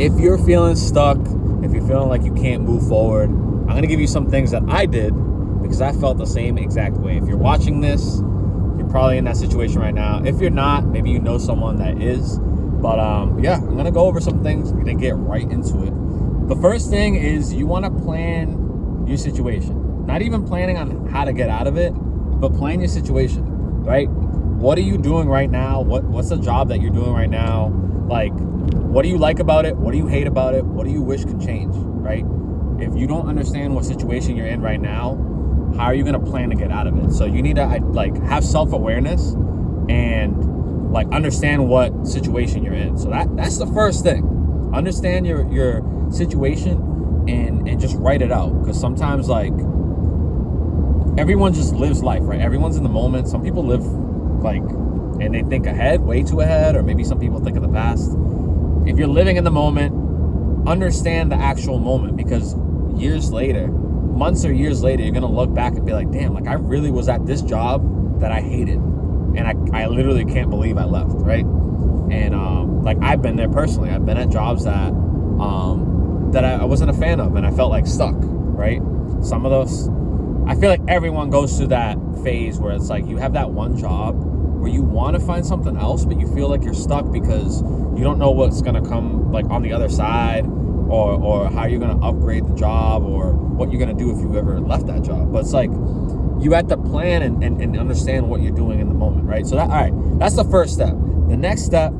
if you're feeling stuck, if you're feeling like you can't move forward, I'm going to give you some things that I did because I felt the same exact way. If you're watching this, you're probably in that situation right now. If you're not, maybe you know someone that is. But yeah, I'm going to go over some things. We're going to get right into it. The first thing is you want to plan your situation. Not even planning on how to get out of it, but plan your situation, right? What are you doing right now? What's the job that you're doing right now? Like, what do you like about it? What do you hate about it? What do you wish could change, right? If you don't understand what situation you're in right now, how are you going to plan to get out of it? So you need to have self-awareness and understand what situation you're in. So that's the first thing. Understand your situation and just write it out. Because sometimes everyone just lives life, right? Everyone's in the moment. Some people live and they think ahead, way too ahead, or maybe some people think of the past. If you're living in the moment, understand the actual moment, because years later, months or years later, you're going to look back and be like, damn, I really was at this job that I hated. And I literally can't believe I left, right? And I've been there personally. I've been at jobs that I wasn't a fan of, and I felt stuck, right? Some of those, I feel like everyone goes through that phase where it's you have that one job where you want to find something else, but you feel like you're stuck because you don't know what's going to come on the other side, or how you're going to upgrade the job, or what you're going to do if you ever left that job. But it's you have to plan and understand what you're doing in the moment, right? So that's the first step. The next step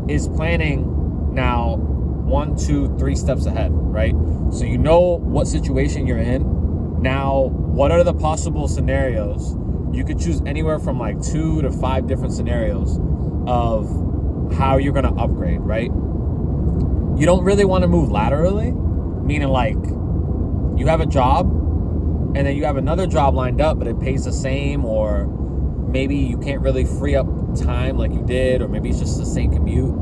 is planning now 1, 2, 3 steps ahead, right? So you know what situation you're in. Now, what are the possible scenarios? You could choose anywhere from 2 to 5 different scenarios of how you're going to upgrade, right? You don't really want to move laterally, meaning you have a job and then you have another job lined up, but it pays the same, or maybe you can't really free up time like you did, or maybe it's just the same commute.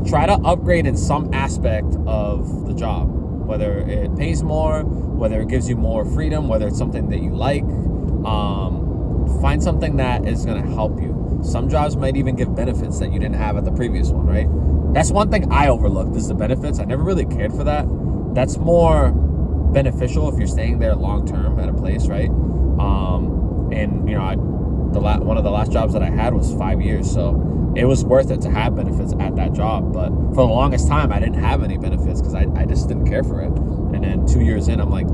Try to upgrade in some aspect of the job, whether it pays more, whether it gives you more freedom, whether it's something that you like. Find something that is going to help you. Some jobs might even give benefits that you didn't have at the previous one, right? That's one thing I overlooked, is the benefits. I never really cared for that. That's more beneficial if you're staying there long term at a place, right? And one of the last jobs that I had was 5 years, so it was worth it to have benefits at that job. But for the longest time, I didn't have any benefits because I just didn't care for it. And then 2 years in, I'm like,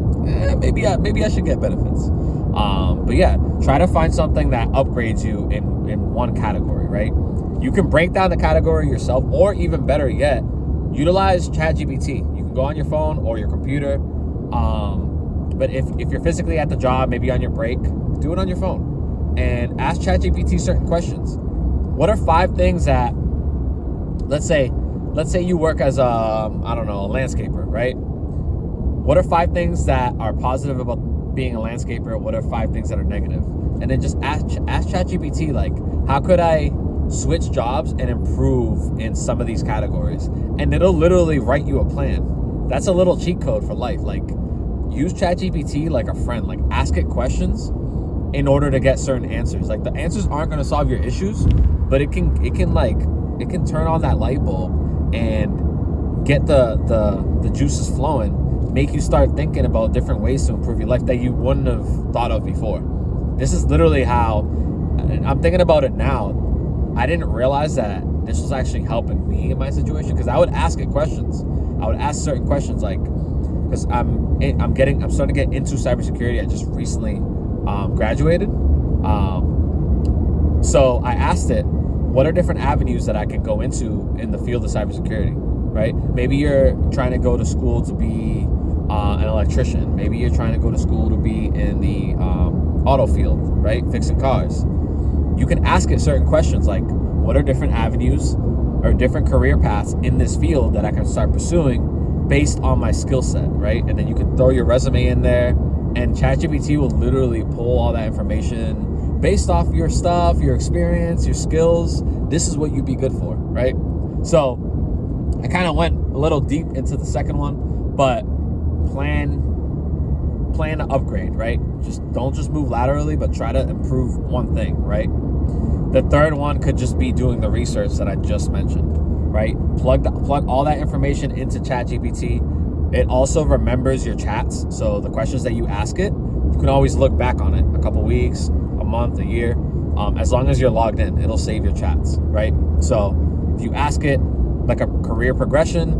maybe I should get benefits. But yeah, try to find something that upgrades you in one category, right? You can break down the category yourself, or even better yet, utilize ChatGPT. You can go on your phone or your computer. But if you're physically at the job, maybe on your break, do it on your phone and ask ChatGPT certain questions. What are 5 things that, let's say you work as a landscaper, right? What are 5 things that are positive about being a landscaper? What are 5 things that are negative? And then just ask ChatGPT, how could I switch jobs and improve in some of these categories? And it'll literally write you a plan. That's a little cheat code for life. Use ChatGPT like a friend. Ask it questions in order to get certain answers. The answers aren't going to solve your issues, but it can turn on that light bulb and get the juices flowing, make you start thinking about different ways to improve your life that you wouldn't have thought of before. This is literally how I'm thinking about it now. I didn't realize that this was actually helping me in my situation, because I would ask it questions. I would ask certain questions, because I'm starting to get into cybersecurity. I just recently graduated. So I asked it, what are different avenues that I can go into in the field of cybersecurity, right? Maybe you're trying to go to school to be an electrician. Maybe you're trying to go to school to be in the auto field, right? Fixing cars. You can ask it certain questions what are different avenues or different career paths in this field that I can start pursuing based on my skill set, right? And then you can throw your resume in there, and ChatGPT will literally pull all that information based off your stuff, your experience, your skills. This is what you'd be good for, right? So I kind of went a little deep into the second one, but plan to upgrade, right? Don't just move laterally, but try to improve one thing, right? The third one could just be doing the research that I just mentioned, right? Plug all that information into ChatGPT. It also remembers your chats. So the questions that you ask it, you can always look back on it a couple weeks, a month, a year. As long as you're logged in, it'll save your chats, right? So if you ask it like a career progression,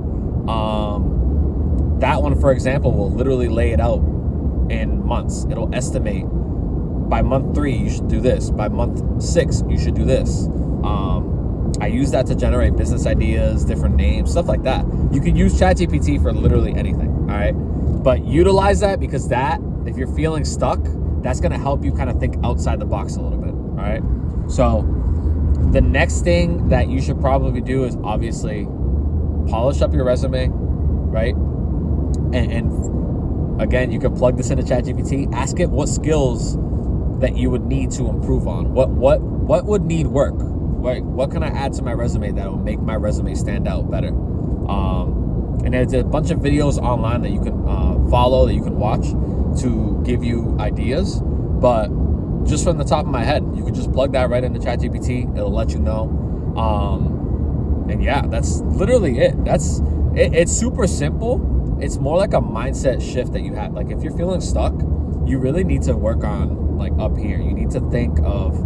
that one, for example, will literally lay it out in months. It'll estimate by month 3, you should do this. By month 6, you should do this. I use that to generate business ideas, different names, stuff like that. You can use ChatGPT for literally anything, all right? But utilize that, because that, if you're feeling stuck, that's gonna help you kind of think outside the box a little bit, all right? So the next thing that you should probably do is obviously polish up your resume, right? And again, you can plug this into ChatGPT, ask it what skills that you would need to improve on. What would need work? Right? What can I add to my resume that will make my resume stand out better? And there's a bunch of videos online that you can follow, that you can watch to give you ideas. But just from the top of my head, you can just plug that right into ChatGPT. It'll let you know. And yeah, that's literally it. It's super simple. It's more like a mindset shift that you have. Like if you're feeling stuck, you really need to work on like up here. You need to think of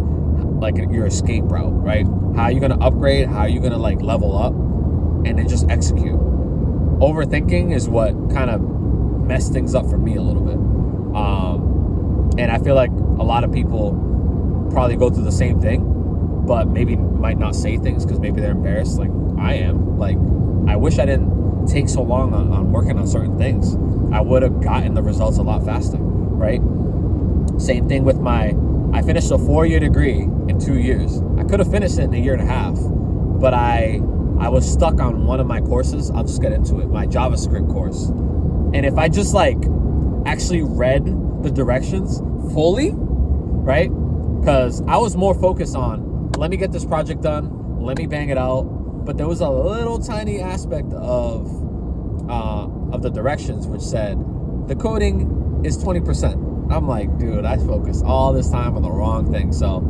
like your escape route, right? How are you going to upgrade? How are you going to like level up? And then just execute. Overthinking is what kind of messed things up for me a little bit. And I feel like a lot of people probably go through the same thing, but maybe might not say things because maybe they're embarrassed, like I am. Like, I wish I didn't take so long on working on certain things. I would have gotten the results a lot faster, right? Same thing with I finished a 4-year degree in 2 years. I could have finished it in a year and a half, but I was stuck on one of my courses. I'll just get into it, my JavaScript course. And if I just like actually read the directions fully, right? Because I was more focused on, let me get this project done, let me bang it out. But there was a little tiny aspect of the directions which said the coding is 20%. I'm like, dude, I focused all this time on the wrong thing. So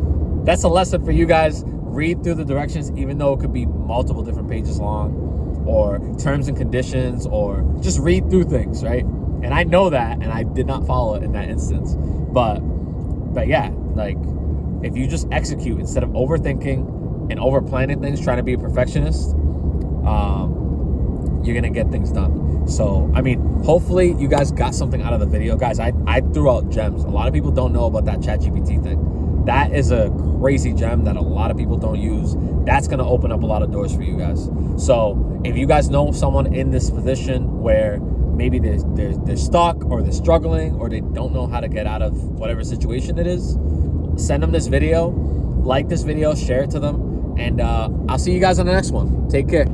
that's a lesson for you guys. Read through the directions, even though it could be multiple different pages long, or terms and conditions, or just read through things, right? And I know that, and I did not follow it in that instance. But yeah, like if you just execute instead of overthinking and over planning things, trying to be a perfectionist, you're gonna get things done. So, I mean, hopefully you guys got something out of the video. Guys, I threw out gems. A lot of people don't know about that ChatGPT thing. That is a crazy gem that a lot of people don't use. That's gonna open up a lot of doors for you guys. So if you guys know someone in this position where maybe they're stuck, or they're struggling, or they don't know how to get out of whatever situation it is, send them this video, like this video, share it to them, and I'll see you guys on the next one. Take care.